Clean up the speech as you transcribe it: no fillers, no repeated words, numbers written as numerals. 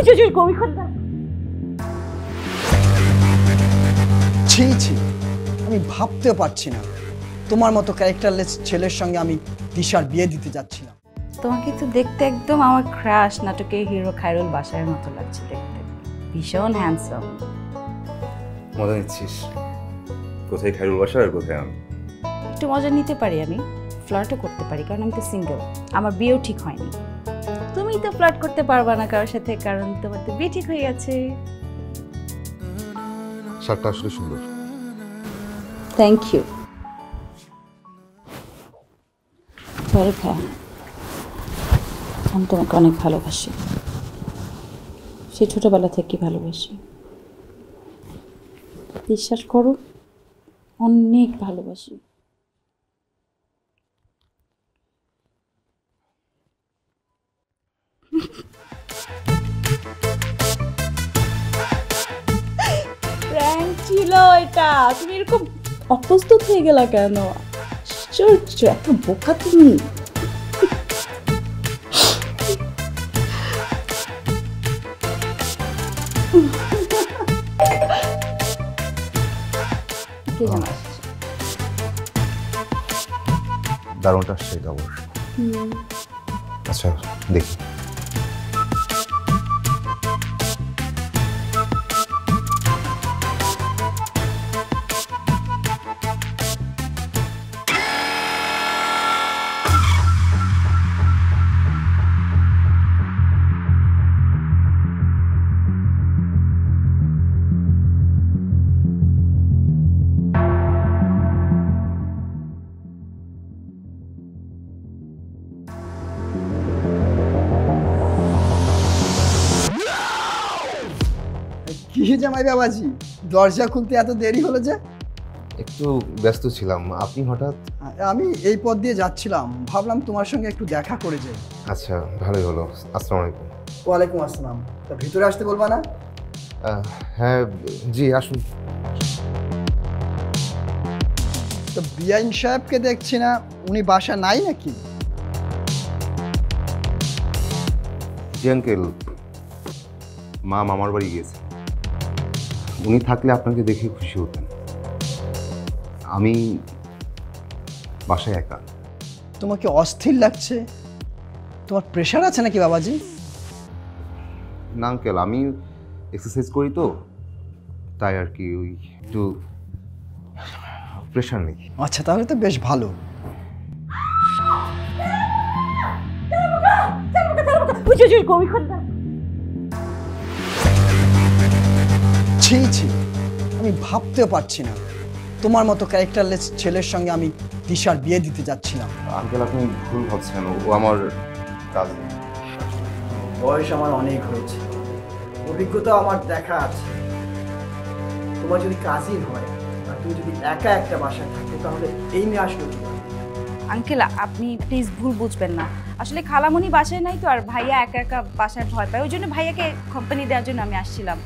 ছি ছি, আমি ভাবতে পারছি না তোমার মতো ক্যারেক্টারলেস ছেলের সঙ্গে আমি দিশার বিয়ে দিতে যাচ্ছিলাম। তোমাকে তো দেখতে একদম আমার ক্রাশ নাটকের হিরো খায়রুল বাশারের মতো লাগছে দেখতে, ভীষণ হ্যান্ডসাম। মজা নিচ্ছিস? কোথায় খায়রুল বাশার আর কোথায় আমি? একটু মজা নিতে পারি, আমি ফ্লার্টও করতে পারি, কারণ আমি তো সিঙ্গেল, আমার বিয়েও ঠিক হয়নি। তুমি তো ফ্লার্ট করতে পারবা না কারোর সাথে, কারণ তোমার তো বিয়ে ঠিক হয়ে গেছে। শার্টটা আসলে সুন্দর। Thank you. আমি তোমাকে অনেক ভালোবাসি, সেই ছোটবেলা থেকে ভালোবাসি, বিশ্বাস করো অনেক ভালোবাসি। প্র্যাঙ্ক ছিল এটা, তুমি এরকম অপ্রস্তুত হয়ে গেলা কেন? আশ্চর্য, এত বোকা তুমি। কে যেন আসছে? দারুণটা আসছে এটা অবশ্য। আচ্ছা দেখি। কি জামাই বাবাজি, দরজা খুলতে এত দেরি হলো যে? একটু ব্যস্ত ছিলাম, আপনি হঠাৎ? আমি এই পথ দিয়ে যাচ্ছিলাম, ভাবলাম তোমার সঙ্গে একটু দেখা করে যাই। আচ্ছা ভালোই হলো। আসসালামু আলাইকুম। ওয়ালাইকুম আসসালাম। তা ভিতরে আসতে বলবা না? হ্যাঁ জি আসুন। তো বিআইন সাহেবকে দেখছি না, উনি বাসা নাই নাকি? জি আঙ্কেল, মা মামার বাড়ি গিয়েছে। উনি থাকলে আপনাকে দেখে খুশি হতেন। আমি বাসায় একা। তোমাকে অস্থির লাগছে? তোমার প্রেশার আছে নাকি বাবাজি? না আঙ্কেল, আমি এক্সারসাইজ করি তো, তাই আর কি, ওই একটু প্রেশার নেই। আচ্ছা তাহলে তো বেশ ভালো। ছি ছি, আমি ভাবতেও পারছি না তোমার মতো ক্যারেক্টারলেস ছেলের সঙ্গে আমি দিশার বিয়ে দিতে যাচ্ছিলাম। আঙ্কেল আপনি ভুল ভাবছেন, ও আমার কাজ। বয়স আমার অনেক হয়েছে, অভিজ্ঞতা আমার দেখা আছে। তোমার যদি কাজিন হয় আর তুমি যদি একা একটা বাসায় থাকো, তাহলে এই মেয়ে আসলো কি? আঙ্কেল আপনি প্লিজ ভুল বুঝবেন না, আসলে খালামণি বাসায় নাই তো, আর ভাইয়া একা একা বাসায় ভয় পায়, ওই জন্য ভাইয়াকে কোম্পানি দেওয়ার জন্য আমি আসছিলাম।